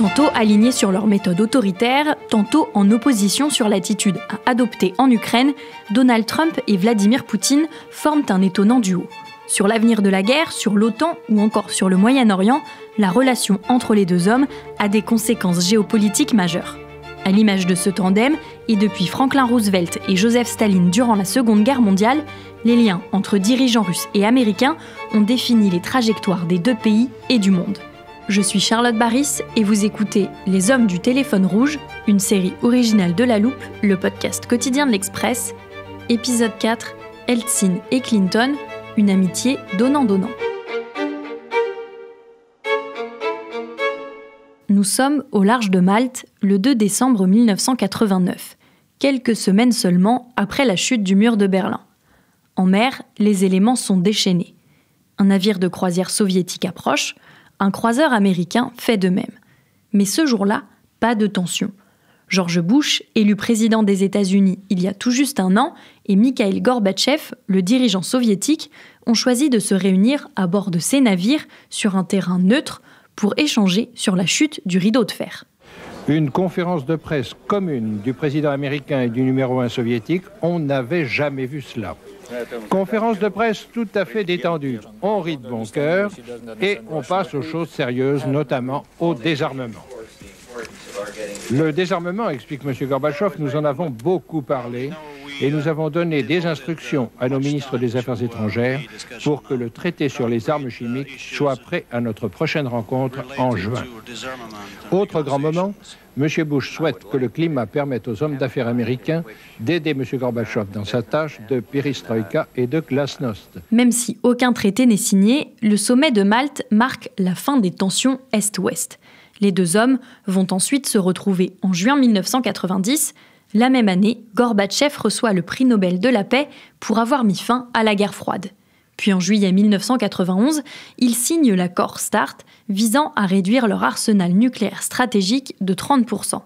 tantôt alignés sur leur méthode autoritaire, tantôt en opposition sur l'attitude à adopter en Ukraine, Donald Trump et Vladimir Poutine forment un étonnant duo. Sur l'avenir de la guerre, sur l'OTAN ou encore sur le Moyen-Orient, la relation entre les deux hommes a des conséquences géopolitiques majeures. À l'image de ce tandem, et depuis Franklin Roosevelt et Joseph Staline durant la Seconde Guerre mondiale, les liens entre dirigeants russes et américains ont défini les trajectoires des deux pays et du monde. Je suis Charlotte Baris et vous écoutez Les Hommes du téléphone rouge, une série originale de La Loupe, le podcast quotidien de l'Express. Épisode 4, Eltsine et Clinton, une amitié donnant-donnant. Nous sommes au large de Malte, le 2 décembre 1989, quelques semaines seulement après la chute du mur de Berlin. En mer, les éléments sont déchaînés. Un navire de croisière soviétique approche, un croiseur américain fait de même. Mais ce jour-là, pas de tension. George Bush, élu président des États-Unis il y a tout juste un an, et Mikhaïl Gorbatchev, le dirigeant soviétique, ont choisi de se réunir à bord de ces navires sur un terrain neutre pour échanger sur la chute du rideau de fer. Une conférence de presse commune du président américain et du numéro 1 soviétique, on n'avait jamais vu cela. Conférence de presse tout à fait détendue. On rit de bon cœur et on passe aux choses sérieuses, notamment au désarmement. Le désarmement, explique M. Gorbatchev, nous en avons beaucoup parlé et nous avons donné des instructions à nos ministres des Affaires étrangères pour que le traité sur les armes chimiques soit prêt à notre prochaine rencontre en juin. Autre grand moment, M. Bush souhaite que le climat permette aux hommes d'affaires américains d'aider M. Gorbatchev dans sa tâche de perestroïka et de glasnost. Même si aucun traité n'est signé, le sommet de Malte marque la fin des tensions Est-Ouest. Les deux hommes vont ensuite se retrouver en juin 1990. La même année, Gorbatchev reçoit le prix Nobel de la paix pour avoir mis fin à la guerre froide. Puis en juillet 1991, ils signent l'accord START visant à réduire leur arsenal nucléaire stratégique de 30%.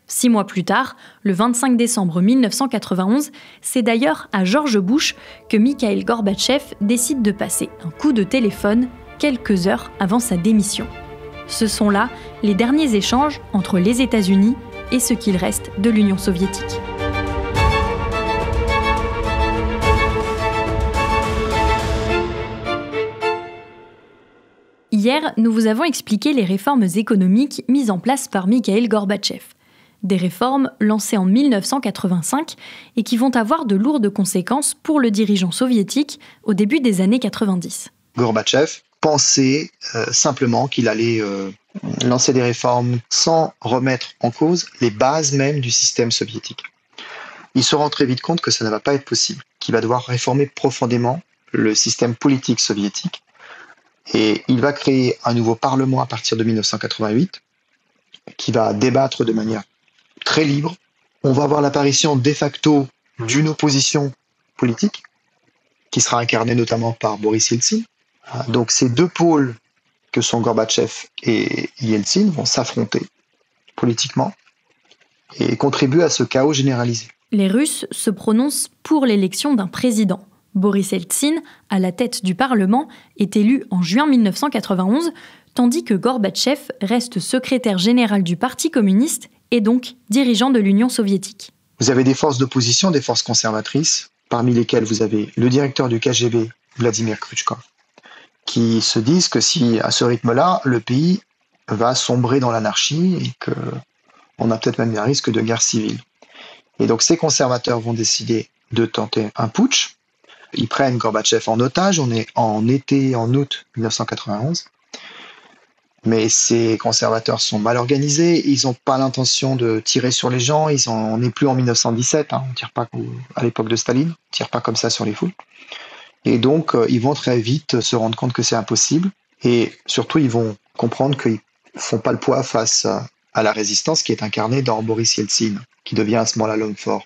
6 mois plus tard, le 25 décembre 1991, c'est d'ailleurs à George Bush que Mikhaïl Gorbatchev décide de passer un coup de téléphone quelques heures avant sa démission. Ce sont là les derniers échanges entre les États-Unis et ce qu'il reste de l'Union soviétique. Hier, nous vous avons expliqué les réformes économiques mises en place par Mikhaïl Gorbatchev. Des réformes lancées en 1985 et qui vont avoir de lourdes conséquences pour le dirigeant soviétique au début des années 90. Gorbatchev pensait simplement qu'il allait lancer des réformes sans remettre en cause les bases même du système soviétique. Il se rend très vite compte que ça ne va pas être possible, qu'il va devoir réformer profondément le système politique soviétique. Et il va créer un nouveau parlement à partir de 1988 qui va débattre de manière très libre. On va avoir l'apparition de facto d'une opposition politique qui sera incarnée notamment par Boris Yeltsin. Donc ces deux pôles que sont Gorbatchev et Yeltsin vont s'affronter politiquement et contribuer à ce chaos généralisé. Les Russes se prononcent pour l'élection d'un président. Boris Yeltsin, à la tête du Parlement, est élu en juin 1991, tandis que Gorbatchev reste secrétaire général du Parti communiste et donc dirigeant de l'Union soviétique. Vous avez des forces d'opposition, des forces conservatrices, parmi lesquelles vous avez le directeur du KGB, Vladimir Khrouchtchev, qui se disent que si, à ce rythme-là, le pays va sombrer dans l'anarchie et qu'on a peut-être même un risque de guerre civile. Et donc ces conservateurs vont décider de tenter un putsch. Ils prennent Gorbatchev en otage, on est en août 1991. Mais ces conservateurs sont mal organisés, ils n'ont pas l'intention de tirer sur les gens, on n'est plus en 1917, on ne tire pas à l'époque de Staline, on ne tire pas comme ça sur les foules. Et donc, ils vont très vite se rendre compte que c'est impossible. Et surtout, ils vont comprendre qu'ils ne font pas le poids face à la résistance qui est incarnée dans Boris Yeltsin, qui devient à ce moment-là l'homme fort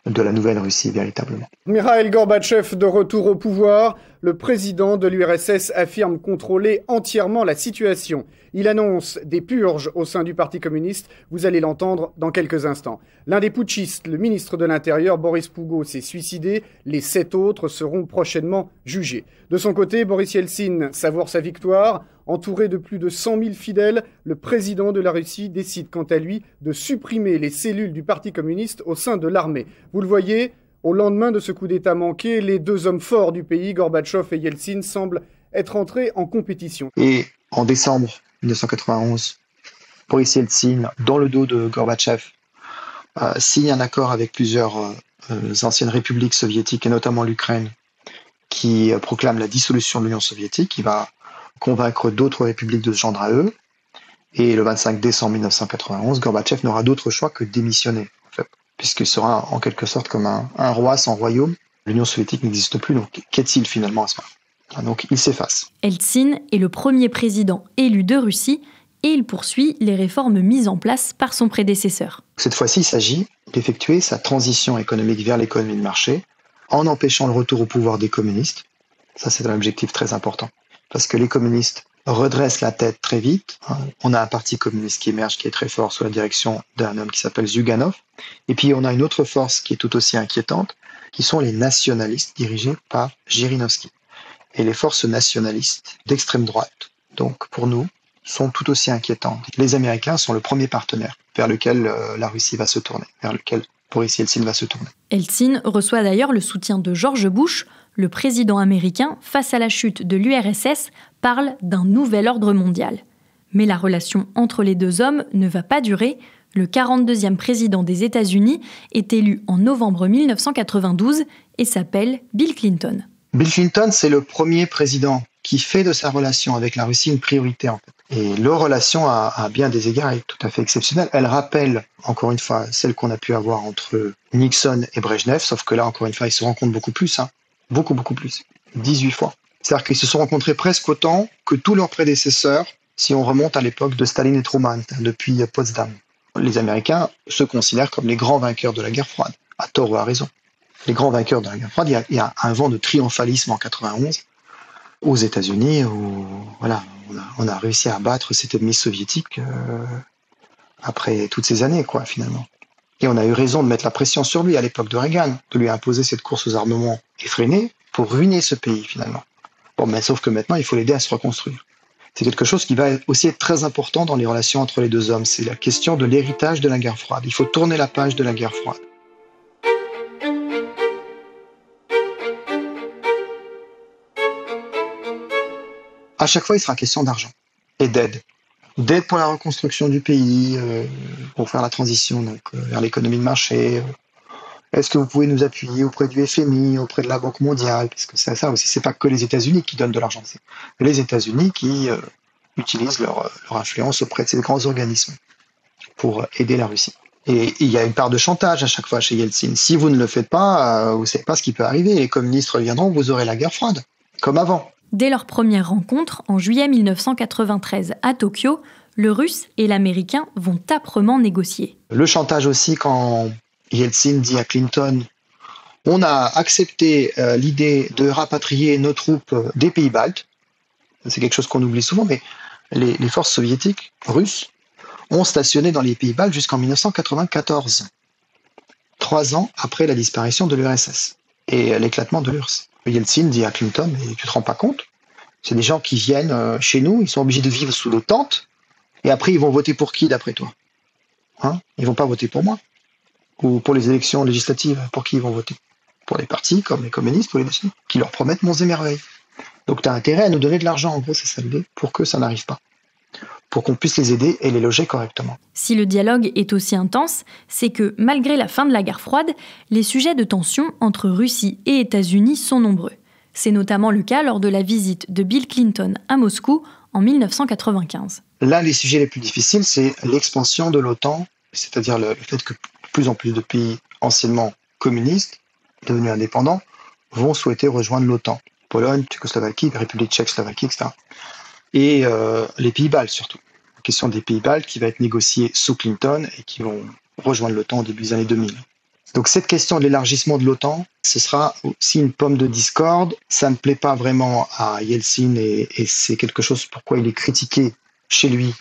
de la nouvelle Russie, véritablement. Mikhaïl Gorbatchev de retour au pouvoir. le président de l'URSS affirme contrôler entièrement la situation. Il annonce des purges au sein du Parti communiste. Vous allez l'entendre dans quelques instants. L'un des putschistes, le ministre de l'Intérieur, Boris Pougo, s'est suicidé. Les 7 autres seront prochainement jugés. De son côté, Boris Yeltsin savoure sa victoire. Entouré de plus de 100 000 fidèles, le président de la Russie décide quant à lui de supprimer les cellules du Parti communiste au sein de l'armée. Vous le voyez, au lendemain de ce coup d'État manqué, les deux hommes forts du pays, Gorbatchev et Yeltsin, semblent être entrés en compétition. Et en décembre 1991, Boris Yeltsin, dans le dos de Gorbatchev, signe un accord avec plusieurs anciennes républiques soviétiques, et notamment l'Ukraine, qui proclame la dissolution de l'Union soviétique. Il va convaincre d'autres républiques de se joindre à eux. Et le 25 décembre 1991, Gorbatchev n'aura d'autre choix que de démissionner, en fait, puisqu'il sera en quelque sorte comme un roi sans royaume. L'Union soviétique n'existe plus, donc qu'est-il finalement à ce moment-là ? Donc il s'efface. Eltsine est le premier président élu de Russie et il poursuit les réformes mises en place par son prédécesseur. Cette fois-ci, il s'agit d'effectuer sa transition économique vers l'économie de marché en empêchant le retour au pouvoir des communistes. Ça, c'est un objectif très important. Parce que les communistes redressent la tête très vite. On a un parti communiste qui émerge, qui est très fort sous la direction d'un homme qui s'appelle Zyuganov. Et puis on a une autre force qui est tout aussi inquiétante, qui sont les nationalistes dirigés par Zhirinovsky. Et les forces nationalistes d'extrême droite, donc pour nous, sont tout aussi inquiétantes. Les Américains sont le premier partenaire vers lequel la Russie va se tourner, vers lequel Boris Yeltsin va se tourner. Eltsine reçoit d'ailleurs le soutien de George Bush. Le président américain, face à la chute de l'URSS, parle d'un nouvel ordre mondial. Mais la relation entre les deux hommes ne va pas durer. Le 42e président des États-Unis est élu en novembre 1992 et s'appelle Bill Clinton. Bill Clinton, c'est le premier président qui fait de sa relation avec la Russie une priorité, en fait. Et leur relation, à bien des égards, est tout à fait exceptionnelle. Elle rappelle, encore une fois, celle qu'on a pu avoir entre Nixon et Brejnev, sauf que là, encore une fois, ils se rencontrent beaucoup plus, beaucoup plus, 18 fois. C'est-à-dire qu'ils se sont rencontrés presque autant que tous leurs prédécesseurs, si on remonte à l'époque de Staline et Truman, depuis Potsdam. Les Américains se considèrent comme les grands vainqueurs de la guerre froide, à tort ou à raison. Les grands vainqueurs de la guerre froide, il y a un vent de triomphalisme en 91 aux États-Unis, où voilà, on a réussi à abattre cet ennemi soviétique après toutes ces années, quoi, finalement. Et on a eu raison de mettre la pression sur lui à l'époque de Reagan, de lui imposer cette course aux armements effrénée pour ruiner ce pays, finalement. Bon, mais sauf que maintenant, il faut l'aider à se reconstruire. C'est quelque chose qui va aussi être très important dans les relations entre les deux hommes. C'est la question de l'héritage de la guerre froide. Il faut tourner la page de la guerre froide. À chaque fois, il sera question d'argent et d'aide. D'aide pour la reconstruction du pays, pour faire la transition donc, vers l'économie de marché. Est-ce que vous pouvez nous appuyer auprès du FMI, auprès de la Banque mondiale? Parce que c'est ça aussi, c'est pas que les États-Unis qui donnent de l'argent, c'est les États-Unis qui utilisent leur influence auprès de ces grands organismes pour aider la Russie. Et il y a une part de chantage à chaque fois chez Yeltsin. Si vous ne le faites pas, vous ne savez pas ce qui peut arriver. Les communistes reviendront, vous aurez la guerre froide, comme avant. Dès leur première rencontre, en juillet 1993 à Tokyo, le Russe et l'Américain vont âprement négocier. Le chantage aussi, quand Yeltsin dit à Clinton « On a accepté l'idée de rapatrier nos troupes des pays baltes ». C'est quelque chose qu'on oublie souvent, mais les forces soviétiques, russes, ont stationné dans les pays baltes jusqu'en 1994, 3 ans après la disparition de l'URSS et l'éclatement de l'URSS. Yeltsin dit à Clinton, mais tu te rends pas compte? C'est des gens qui viennent chez nous, ils sont obligés de vivre sous des tentes, et après ils vont voter pour qui d'après toi? Ils vont pas voter pour moi? Ou pour les élections législatives, pour qui ils vont voter? Pour les partis comme les communistes ou les nationaux, qui leur promettent monts et merveilles. Donc tu as intérêt à nous donner de l'argent, en gros, c'est ça l'idée, pour que ça n'arrive pas. Pour qu'on puisse les aider et les loger correctement. Si le dialogue est aussi intense, c'est que, malgré la fin de la guerre froide, les sujets de tension entre Russie et États-Unis sont nombreux. C'est notamment le cas lors de la visite de Bill Clinton à Moscou en 1995. L'un des sujets les plus difficiles, c'est l'expansion de l'OTAN, c'est-à-dire le fait que de plus en plus de pays anciennement communistes, devenus indépendants, vont souhaiter rejoindre l'OTAN. Pologne, Tchécoslovaquie, République tchèque, Slovaquie, etc. Et les pays baltes surtout. La question des pays baltes qui va être négociée sous Clinton et qui vont rejoindre l'OTAN au début des années 2000. Donc cette question de l'élargissement de l'OTAN, ce sera aussi une pomme de discorde. Ça ne plaît pas vraiment à Yeltsin et c'est quelque chose pourquoi il est critiqué chez lui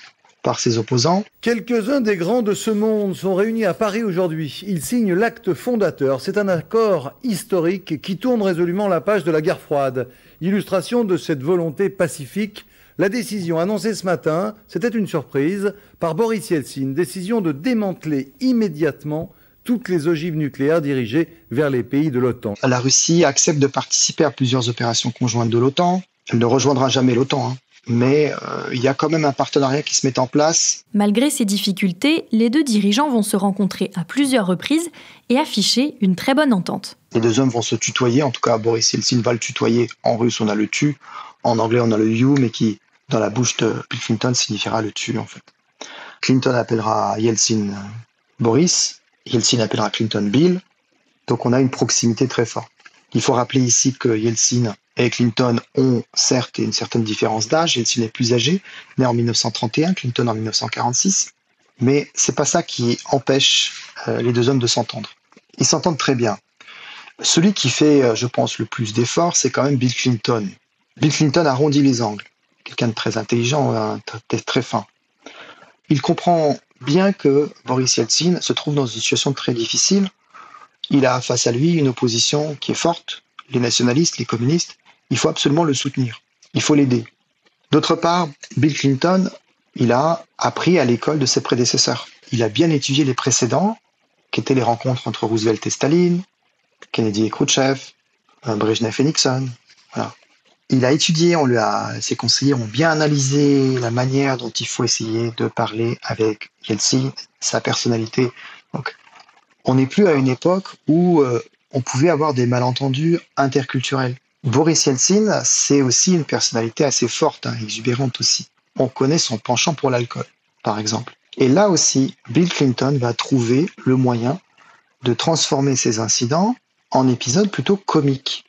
par ses opposants. Quelques-uns des grands de ce monde sont réunis à Paris aujourd'hui. Ils signent l'acte fondateur. C'est un accord historique qui tourne résolument la page de la guerre froide. Illustration de cette volonté pacifique, la décision annoncée ce matin, c'était une surprise, par Boris Yeltsin, décision de démanteler immédiatement toutes les ogives nucléaires dirigées vers les pays de l'OTAN. La Russie accepte de participer à plusieurs opérations conjointes de l'OTAN. Elle ne rejoindra jamais l'OTAN, mais il y a quand même un partenariat qui se met en place. Malgré ces difficultés, les deux dirigeants vont se rencontrer à plusieurs reprises et afficher une très bonne entente. Les deux hommes vont se tutoyer, en tout cas Boris Yeltsin va le tutoyer. En russe, on a le tu, en anglais, on a le you, mais qui, dans la bouche de Bill Clinton, signifiera le tu, en fait. Clinton appellera Yeltsin Boris, Yeltsin appellera Clinton Bill, donc on a une proximité très forte. Il faut rappeler ici que Yeltsin et Clinton ont certes une certaine différence d'âge. Yeltsin est plus âgé, né en 1931, Clinton en 1946, mais c'est pas ça qui empêche les deux hommes de s'entendre. Ils s'entendent très bien. Celui qui fait, je pense, le plus d'efforts, c'est quand même Bill Clinton. Bill Clinton arrondit les angles, quelqu'un de très intelligent, très fin. Il comprend bien que Boris Yeltsin se trouve dans une situation très difficile. Il a face à lui une opposition qui est forte, les nationalistes, les communistes. Il faut absolument le soutenir, il faut l'aider. D'autre part, Bill Clinton, il a appris à l'école de ses prédécesseurs. Il a bien étudié les précédents, qui étaient les rencontres entre Roosevelt et Staline, Kennedy et Khrouchtchev, Brejnev et Nixon. Voilà. Il a étudié, ses conseillers ont bien analysé la manière dont il faut essayer de parler avec Yeltsin, sa personnalité. Donc, on n'est plus à une époque où on pouvait avoir des malentendus interculturels. Boris Yeltsin, c'est aussi une personnalité assez forte, exubérante aussi. On connaît son penchant pour l'alcool, par exemple. Et là aussi, Bill Clinton va trouver le moyen de transformer ces incidents en épisodes plutôt comiques.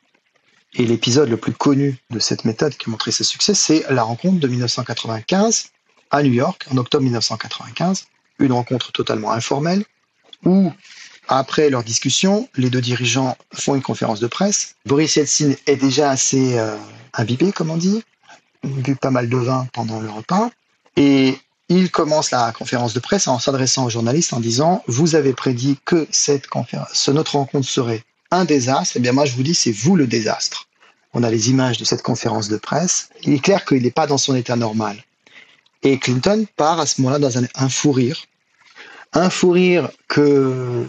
Et l'épisode le plus connu de cette méthode qui a montré ses succès, c'est la rencontre de 1995 à New York, en octobre 1995, une rencontre totalement informelle, où, après leur discussion, les deux dirigeants font une conférence de presse. Boris Yeltsin est déjà assez imbibé, comme on dit, bu pas mal de vin pendant le repas, et il commence la conférence de presse en s'adressant aux journalistes en disant « Vous avez prédit que notre rencontre serait un désastre, eh bien moi je vous dis c'est vous le désastre. » On a les images de cette conférence de presse. Il est clair qu'il n'est pas dans son état normal. Et Clinton part à ce moment-là dans un fou rire. Un fou rire que,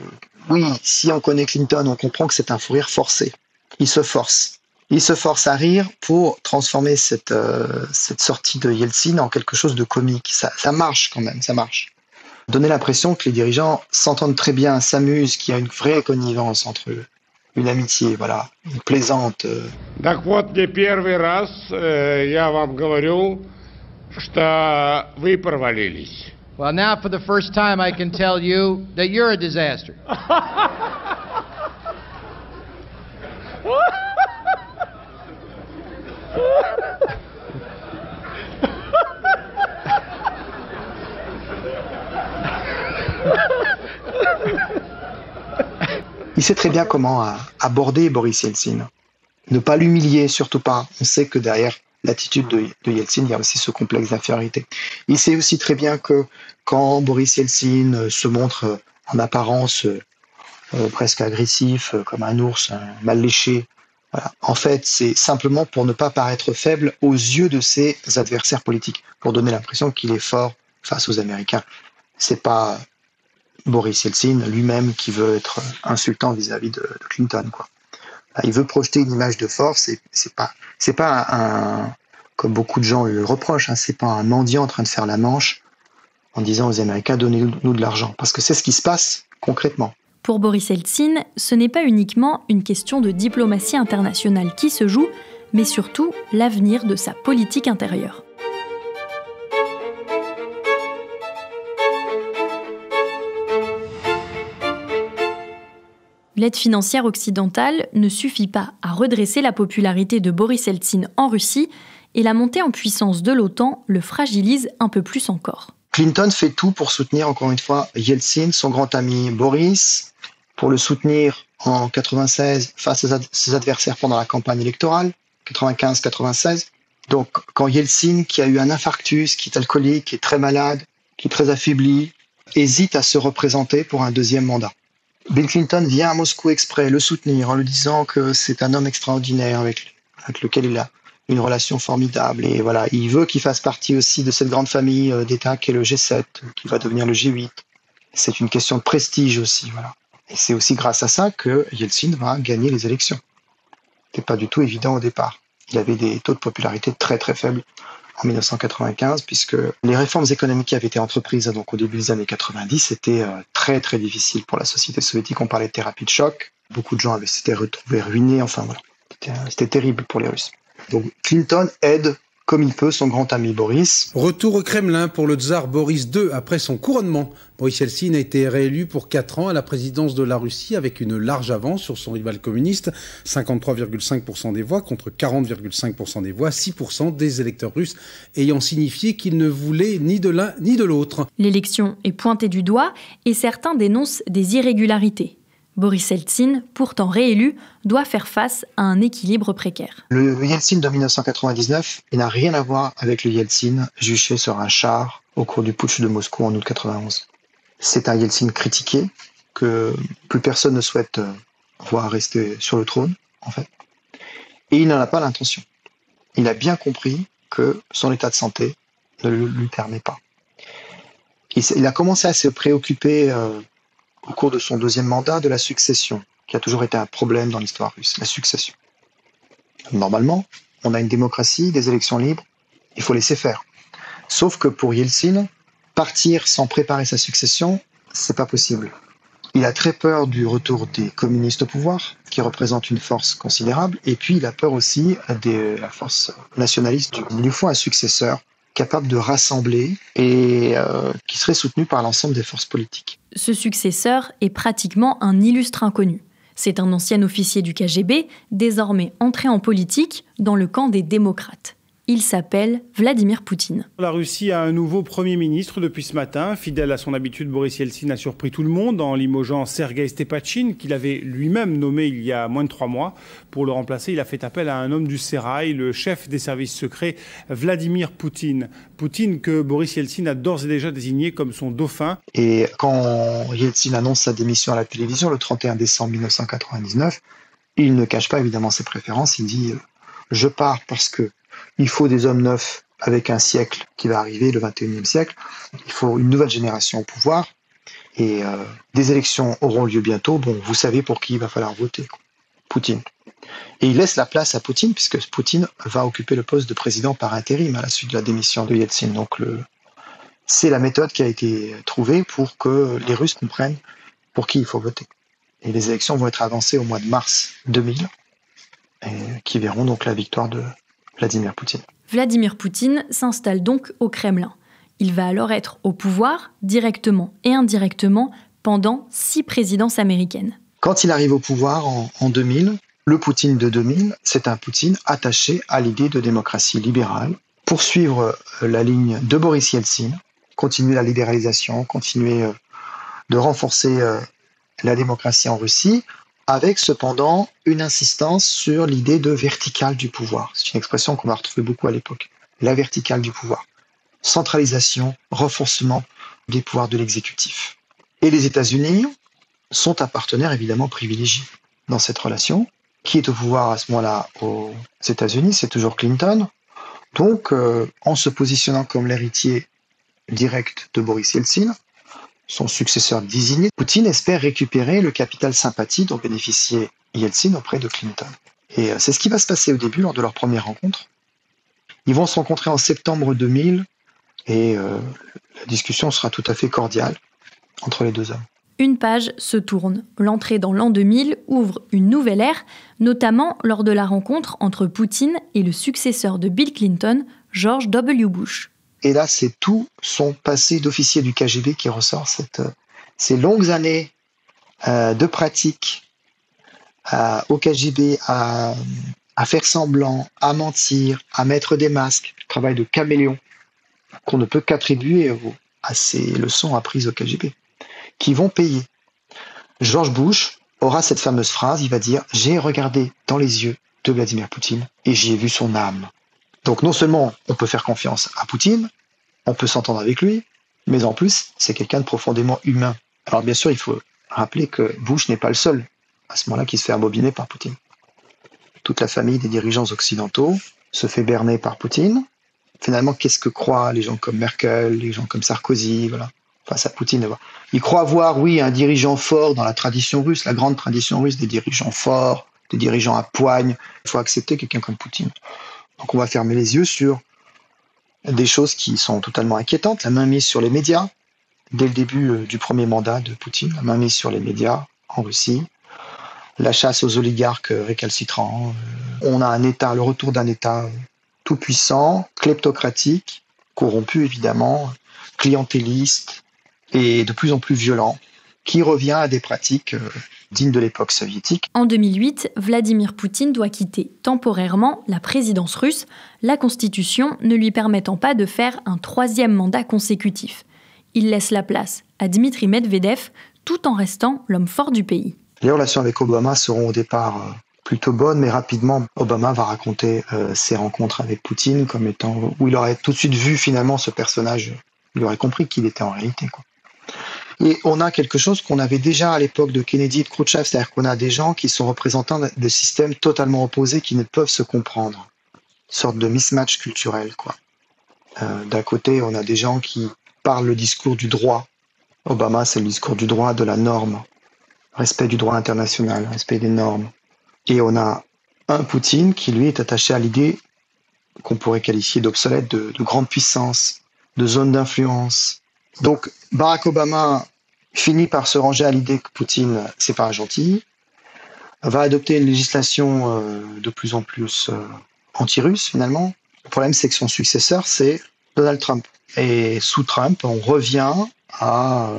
oui, si on connaît Clinton, on comprend que c'est un fou rire forcé. Il se force. Il se force à rire pour transformer cette sortie de Yeltsin en quelque chose de comique. Ça marche quand même, ça marche. Donner l'impression que les dirigeants s'entendent très bien, s'amusent, qu'il y a une vraie connivence entre eux. Une amitié, voilà, une plaisante. Так вот, не первый раз я вам говорю, что вы провалились. Well, now for the first time I can tell you that you're a disaster. Il sait très bien comment aborder Boris Yeltsin. Ne pas l'humilier, surtout pas. On sait que derrière l'attitude de Yeltsin, il y a aussi ce complexe d'infériorité. Il sait aussi très bien que quand Boris Yeltsin se montre en apparence presque agressif, comme un ours mal léché, voilà. En fait, c'est simplement pour ne pas paraître faible aux yeux de ses adversaires politiques, pour donner l'impression qu'il est fort face aux Américains. C'est pas Boris Yeltsin lui-même qui veut être insultant vis-à-vis de Clinton, quoi. Il veut projeter une image de force. C'est pas comme beaucoup de gens le reprochent, c'est pas un mendiant en train de faire la manche en disant aux Américains donnez-nous de l'argent, parce que c'est ce qui se passe concrètement. Pour Boris Yeltsin, ce n'est pas uniquement une question de diplomatie internationale qui se joue, mais surtout l'avenir de sa politique intérieure. L'aide financière occidentale ne suffit pas à redresser la popularité de Boris Yeltsin en Russie, et la montée en puissance de l'OTAN le fragilise un peu plus encore. Clinton fait tout pour soutenir encore une fois Yeltsin, son grand ami Boris, pour le soutenir en 96 face à ses adversaires pendant la campagne électorale, 95-96. Donc, quand Yeltsin, qui a eu un infarctus, qui est alcoolique, qui est très malade, qui est très affaibli, hésite à se représenter pour un deuxième mandat. Bill Clinton vient à Moscou exprès le soutenir en lui disant que c'est un homme extraordinaire avec lequel il a une relation formidable. Et voilà, il veut qu'il fasse partie aussi de cette grande famille d'États qui est le G7, qui va devenir le G8. C'est une question de prestige aussi, voilà. Et c'est aussi grâce à ça que Yeltsin va gagner les élections. C'était pas du tout évident au départ. Il avait des taux de popularité très très faibles en 1995, puisque les réformes économiques qui avaient été entreprises donc au début des années 90 étaient très très difficiles pour la société soviétique. On parlait de thérapie de choc. Beaucoup de gens s'étaient retrouvés ruinés. Enfin voilà, c'était terrible pour les Russes. Donc Clinton aide comme il peut son grand ami Boris. Retour au Kremlin pour le tsar Boris II après son couronnement. Boris Yeltsin a été réélu pour 4 ans à la présidence de la Russie avec une large avance sur son rival communiste, 53,5% des voix contre 40,5% des voix, 6% des électeurs russes ayant signifié qu'ils ne voulaient ni de l'un ni de l'autre. L'élection est pointée du doigt et certains dénoncent des irrégularités. Boris Yeltsin, pourtant réélu, doit faire face à un équilibre précaire. Le Yeltsin de 1999, il n'a rien à voir avec le Yeltsin juché sur un char au cours du putsch de Moscou en août 91. C'est un Yeltsin critiqué, que plus personne ne souhaite voir rester sur le trône, en fait. Et il n'en a pas l'intention. Il a bien compris que son état de santé ne le lui permet pas. Il a commencé à se préoccuper au cours de son deuxième mandat de la succession, qui a toujours été un problème dans l'histoire russe, la succession. Normalement, on a une démocratie, des élections libres, il faut laisser faire. Sauf que pour Yeltsin, partir sans préparer sa succession, c'est pas possible. Il a très peur du retour des communistes au pouvoir, qui représentent une force considérable, et puis il a peur aussi de la force nationaliste. Il lui faut un successeur capable de rassembler et qui serait soutenu par l'ensemble des forces politiques. Ce successeur est pratiquement un illustre inconnu. C'est un ancien officier du KGB, désormais entré en politique dans le camp des démocrates. Il s'appelle Vladimir Poutine. La Russie a un nouveau Premier ministre depuis ce matin. Fidèle à son habitude, Boris Yeltsin a surpris tout le monde en limogeant Sergueï Stepatchine, qu'il avait lui-même nommé il y a moins de 3 mois. Pour le remplacer, il a fait appel à un homme du sérail, le chef des services secrets, Vladimir Poutine. Poutine que Boris Yeltsin a d'ores et déjà désigné comme son dauphin. Et quand Yeltsin annonce sa démission à la télévision le 31 décembre 1999, il ne cache pas évidemment ses préférences. Il dit « Je pars parce que il faut des hommes neufs avec un siècle qui va arriver, le 21e siècle. Il faut une nouvelle génération au pouvoir. Et des élections auront lieu bientôt. Bon, vous savez pour qui il va falloir voter. Poutine. Et il laisse la place à Poutine, puisque Poutine va occuper le poste de président par intérim à la suite de la démission de Yeltsin. Donc c'est la méthode qui a été trouvée pour que les Russes comprennent pour qui il faut voter. Et les élections vont être avancées au mois de mars 2000, qui verront donc la victoire de Vladimir Poutine. Vladimir Poutine s'installe donc au Kremlin. Il va alors être au pouvoir, directement et indirectement, pendant 6 présidences américaines. Quand il arrive au pouvoir en 2000, le Poutine de 2000, c'est un Poutine attaché à l'idée de démocratie libérale, poursuivre la ligne de Boris Yeltsin, continuer la libéralisation, continuer de renforcer la démocratie en Russie, avec cependant une insistance sur l'idée de verticale du pouvoir. C'est une expression qu'on va retrouver beaucoup à l'époque. La verticale du pouvoir. Centralisation, renforcement des pouvoirs de l'exécutif. Et les États-Unis sont un partenaire évidemment privilégié dans cette relation. Qui est au pouvoir à ce moment-là aux États-Unis? C'est toujours Clinton. Donc, en se positionnant comme l'héritier direct de Boris Yeltsin, son successeur désigné, Poutine espère récupérer le capital sympathie dont bénéficiait Yeltsin auprès de Clinton. Et c'est ce qui va se passer au début lors de leur première rencontre. Ils vont se rencontrer en septembre 2000 et la discussion sera tout à fait cordiale entre les deux hommes. Une page se tourne. L'entrée dans l'an 2000 ouvre une nouvelle ère, notamment lors de la rencontre entre Poutine et le successeur de Bill Clinton, George W. Bush. Et là, c'est tout son passé d'officier du KGB qui ressort, ces longues années de pratique au KGB à faire semblant, à mentir, à mettre des masques, travail de caméléon, qu'on ne peut qu'attribuer à ces leçons apprises au KGB, qui vont payer. George Bush aura cette fameuse phrase, il va dire « J'ai regardé dans les yeux de Vladimir Poutine et j'y ai vu son âme ». Donc non seulement on peut faire confiance à Poutine, on peut s'entendre avec lui, mais en plus, c'est quelqu'un de profondément humain. Alors bien sûr, il faut rappeler que Bush n'est pas le seul à ce moment-là qui se fait embobiner par Poutine. Toute la famille des dirigeants occidentaux se fait berner par Poutine. Finalement, qu'est-ce que croient les gens comme Merkel, les gens comme Sarkozy, voilà, face à Poutine? Ils croient avoir, oui, un dirigeant fort dans la tradition russe, la grande tradition russe des dirigeants forts, des dirigeants à poigne. Il faut accepter quelqu'un comme Poutine. Donc on va fermer les yeux sur des choses qui sont totalement inquiétantes. La mainmise sur les médias, dès le début du premier mandat de Poutine, la mainmise sur les médias en Russie, la chasse aux oligarques récalcitrants. On a un État, le retour d'un État tout puissant, kleptocratique, corrompu évidemment, clientéliste et de plus en plus violent, qui revient à des pratiques dignes de l'époque soviétique. En 2008, Vladimir Poutine doit quitter temporairement la présidence russe, la Constitution ne lui permettant pas de faire un 3e mandat consécutif. Il laisse la place à Dmitri Medvedev, tout en restant l'homme fort du pays. Les relations avec Obama seront au départ plutôt bonnes, mais rapidement, Obama va raconter ses rencontres avec Poutine comme étant où il aurait tout de suite vu finalement ce personnage, il aurait compris qui il était en réalité, quoi. Et on a quelque chose qu'on avait déjà à l'époque de Kennedy et de Khrouchtchev, c'est-à-dire qu'on a des gens qui sont représentants de systèmes totalement opposés qui ne peuvent se comprendre. Une sorte de mismatch culturel, quoi. D'un côté, on a des gens qui parlent le discours du droit. Obama, c'est le discours du droit, de la norme. Respect du droit international, respect des normes. Et on a un Poutine qui, lui, est attaché à l'idée qu'on pourrait qualifier d'obsolète, de grande puissance, de zone d'influence. Donc, Barack Obama finit par se ranger à l'idée que Poutine, c'est pas un gentil, va adopter une législation de plus en plus anti-russe, finalement. Le problème, c'est que son successeur, c'est Donald Trump. Et sous Trump, on revient à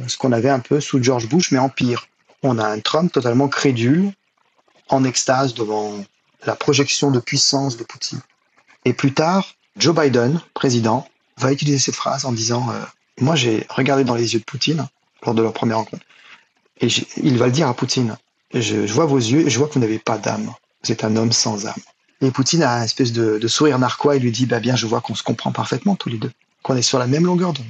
ce qu'on avait un peu sous George Bush, mais en pire. On a un Trump totalement crédule, en extase devant la projection de puissance de Poutine. Et plus tard, Joe Biden, président, va utiliser cette phrase en disant moi, j'ai regardé dans les yeux de Poutine lors de leur première rencontre. Et il va le dire à Poutine. Je vois vos yeux et je vois que vous n'avez pas d'âme. Vous êtes un homme sans âme. Et Poutine a une espèce de sourire narquois et lui dit bien, je vois qu'on se comprend parfaitement tous les deux, qu'on est sur la même longueur d'onde.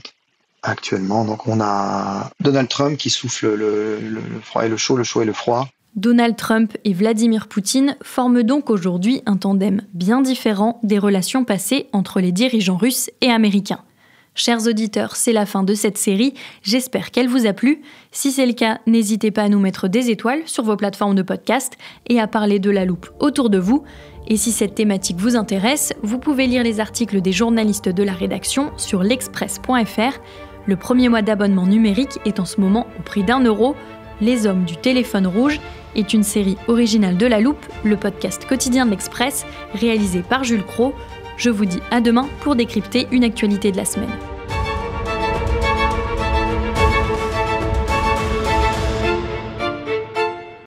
Actuellement, donc on a Donald Trump qui souffle le froid et le chaud et le froid. Donald Trump et Vladimir Poutine forment donc aujourd'hui un tandem bien différent des relations passées entre les dirigeants russes et américains. Chers auditeurs, c'est la fin de cette série, j'espère qu'elle vous a plu. Si c'est le cas, n'hésitez pas à nous mettre des étoiles sur vos plateformes de podcast et à parler de la loupe autour de vous. Et si cette thématique vous intéresse, vous pouvez lire les articles des journalistes de la rédaction sur l'express.fr. Le premier mois d'abonnement numérique est en ce moment au prix d'€1. Les hommes du téléphone rouge est une série originale de La Loupe, le podcast quotidien de l'Express, réalisé par Jules Cros. Je vous dis à demain pour décrypter une actualité de la semaine.